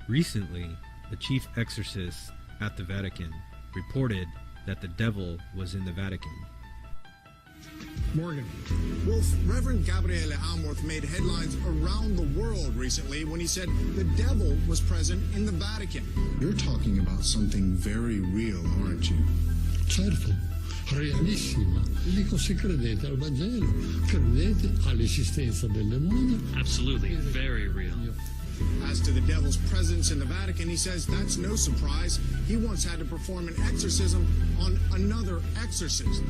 Recently, the chief exorcist at the Vatican reported that the devil was in the Vatican. Morgan. Well, Reverend Gabriele Amorth made headlines around the world recently when he said the devil was present in the Vatican. You're talking about something very real, aren't you? Certo, realissima. Dico, se credete al Vangelo, credete all'esistenza del demonio. Absolutely, very real. As to the devil's presence in the Vatican, he says that's no surprise. He once had to perform an exorcism on another exorcist.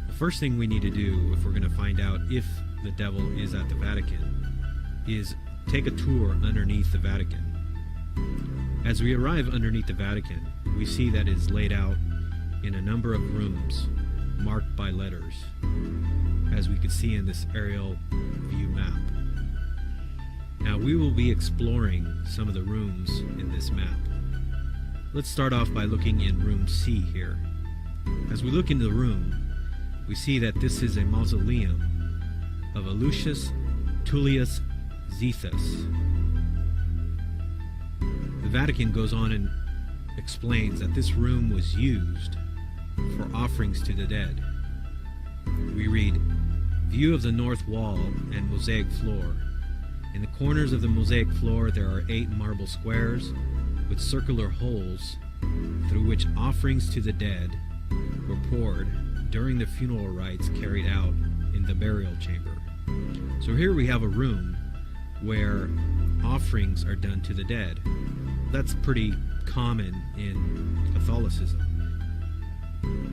The first thing we need to do if we're going to find out if the devil is at the Vatican is take a tour underneath the Vatican. As we arrive underneath the Vatican, we see that it is laid out in a number of rooms marked by letters, as we can see in this aerial view map. Now we will be exploring some of the rooms in this map. Let's start off by looking in room C here. As we look into the room, we see that this is a mausoleum of Lucius Tullius Zethus. The Vatican goes on and explains that this room was used for offerings to the dead. We read, "View of the north wall and mosaic floor. In the corners of the mosaic floor there are 8 marble squares with circular holes through which offerings to the dead were poured during the funeral rites carried out in the burial chamber." So here we have a room where offerings are done to the dead. That's pretty common in Catholicism.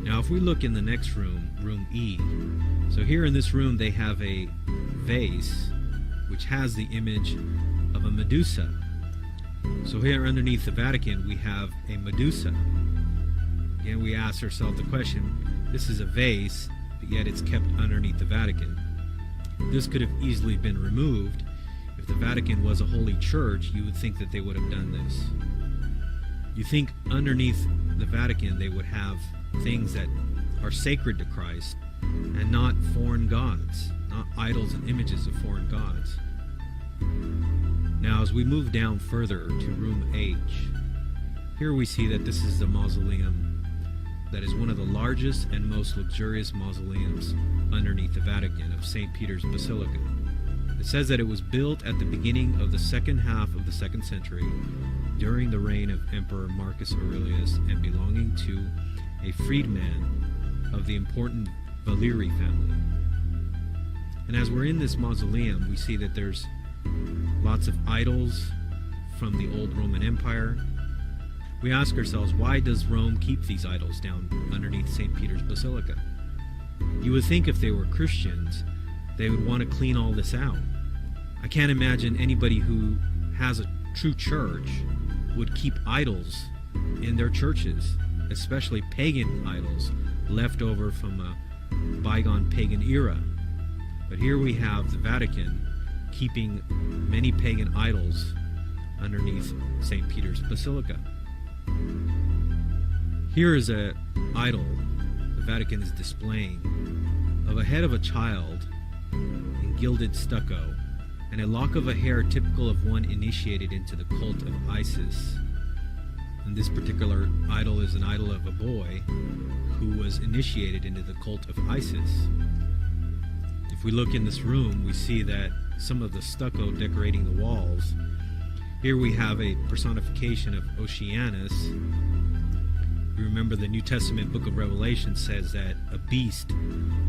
Now if we look in the next room, room E, so here in this room they have a vase which has the image of a Medusa. So here underneath the Vatican we have a Medusa. Again, we ask ourselves the question, this is a vase, but yet it's kept underneath the Vatican. This could have easily been removed. If the Vatican was a holy church, you would think that they would have done this. You think underneath the Vatican they would have things that are sacred to Christ and not foreign gods, not idols and images of foreign gods. Now as we move down further to room H, here we see that this is the mausoleum that is one of the largest and most luxurious mausoleums underneath the Vatican of St. Peter's Basilica. It says that it was built at the beginning of the second half of the 2nd century during the reign of Emperor Marcus Aurelius and belonging to a freedman of the important Valeri family. And as we're in this mausoleum, we see that there's lots of idols from the old Roman Empire. We ask ourselves, why does Rome keep these idols down underneath St. Peter's Basilica? You would think if they were Christians, they would want to clean all this out. I can't imagine anybody who has a true church would keep idols in their churches, especially pagan idols left over from a bygone pagan era. But here we have the Vatican keeping many pagan idols underneath St. Peter's Basilica. Here is an idol the Vatican is displaying of a head of a child in gilded stucco and a lock of a hair typical of one initiated into the cult of Isis. And this particular idol is an idol of a boy who was initiated into the cult of Isis. If we look in this room, we see that some of the stucco decorating the walls. Here we have a personification of Oceanus. You remember the New Testament book of Revelation says that a beast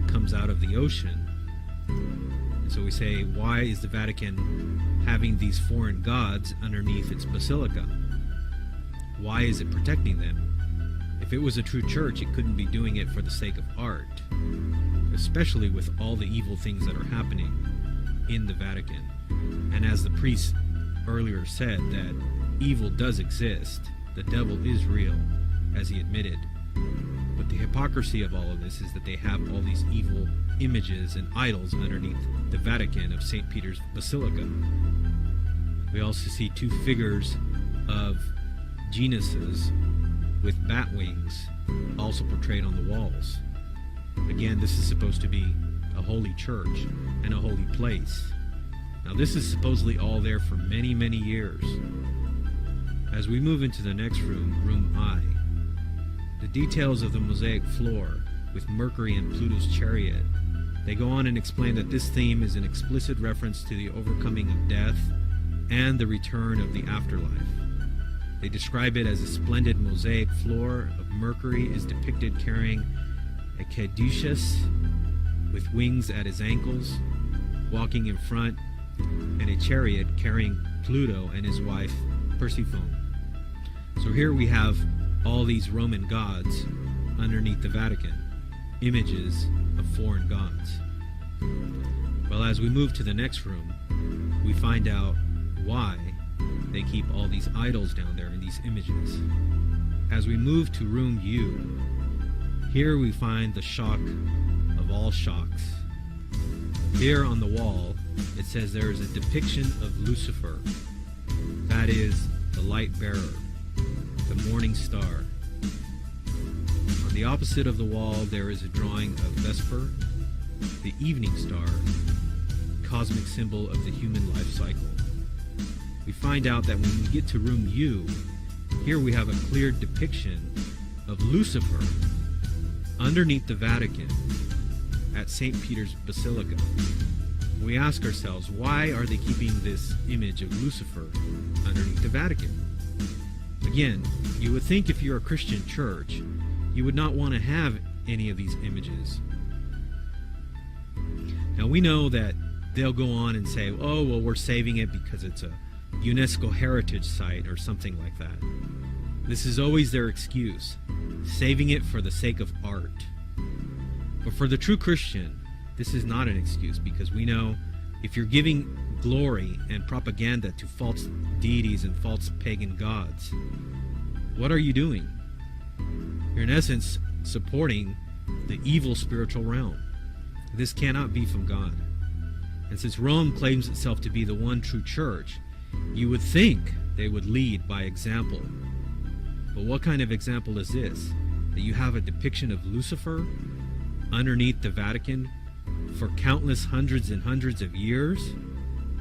comes out of the ocean. And so we say, why is the Vatican having these foreign gods underneath its basilica? Why is it protecting them? If it was a true church, it couldn't be doing it for the sake of art, especially with all the evil things that are happening in the Vatican. And as the priest earlier said, that evil does exist, the devil is real, as he admitted. But the hypocrisy of all of this is that they have all these evil images and idols underneath the Vatican of St. Peter's Basilica. We also see 2 figures of genuses with bat wings also portrayed on the walls. Again, this is supposed to be a holy church and a holy place. Now this is supposedly all there for many, many years. As we move into the next room, room I, the details of the mosaic floor with Mercury and Pluto's chariot, they go on and explain that this theme is an explicit reference to the overcoming of death and the return of the afterlife. They describe it as a splendid mosaic floor of Mercury is depicted carrying a caduceus with wings at his ankles, walking in front, and a chariot carrying Pluto and his wife Persephone. So here we have all these Roman gods underneath the Vatican, images of foreign gods. Well, as we move to the next room, we find out why they keep all these idols down there in these images. As we move to room U, here we find the shock of all shocks. Here on the wall, it says there is a depiction of Lucifer, that is, the light bearer, the morning star. On the opposite of the wall, there is a drawing of Vesper, the evening star, cosmic symbol of the human life cycle. We find out that when we get to room U, here we have a clear depiction of Lucifer underneath the Vatican at St. Peter's Basilica. We ask ourselves, why are they keeping this image of Lucifer underneath the Vatican? Again, you would think if you're a Christian church, you would not want to have any of these images. Now we know that they'll go on and say, oh, well, we're saving it because it's a UNESCO heritage site or something like that. This is always their excuse, saving it for the sake of art. But for the true Christian, this is not an excuse, because we know if you're giving glory and propaganda to false deities and false pagan gods, what are you doing? You're in essence supporting the evil spiritual realm. This cannot be from God. And since Rome claims itself to be the one true church, you would think they would lead by example. But what kind of example is this? That you have a depiction of Lucifer underneath the Vatican for countless hundreds and hundreds of years?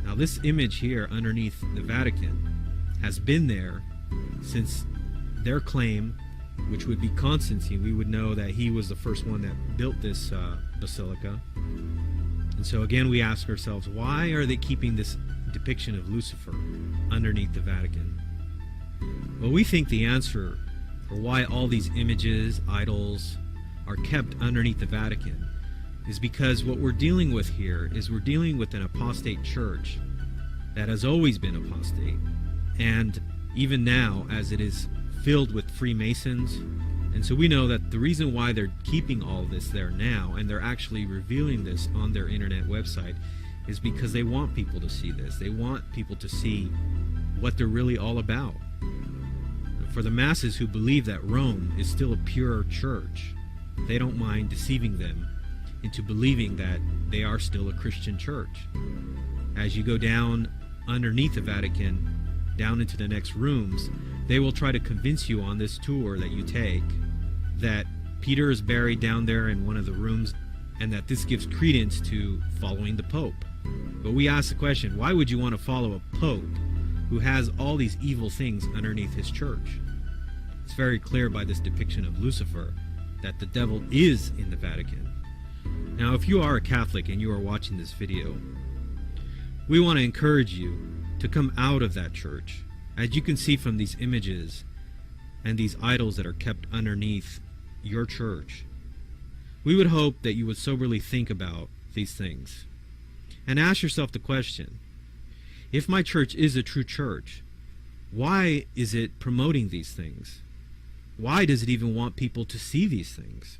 Now this image here underneath the Vatican has been there since their claim, which would be Constantine. We would know that he was the first one that built this basilica. And so again we ask ourselves, why are they keeping this depiction of Lucifer underneath the Vatican? Well, we think the answer for why all these images, idols, are kept underneath the Vatican is because what we're dealing with here is we're dealing with an apostate church that has always been apostate, and even now as it is filled with Freemasons. And so we know that the reason why they're keeping all this there now, and they're actually revealing this on their internet website, is because they want people to see this. They want people to see what they're really all about. For the masses who believe that Rome is still a pure church, they don't mind deceiving them into believing that they are still a Christian church. As you go down underneath the Vatican, down into the next rooms, they will try to convince you on this tour that you take that Peter is buried down there in one of the rooms, and that this gives credence to following the Pope. But we ask the question, why would you want to follow a Pope who has all these evil things underneath his church? It's very clear by this depiction of Lucifer that the devil is in the Vatican. Now, if you are a Catholic and you are watching this video, we want to encourage you to come out of that church. As you can see from these images and these idols that are kept underneath your church, we would hope that you would soberly think about these things and ask yourself the question, if my church is a true church, why is it promoting these things? Why does it even want people to see these things?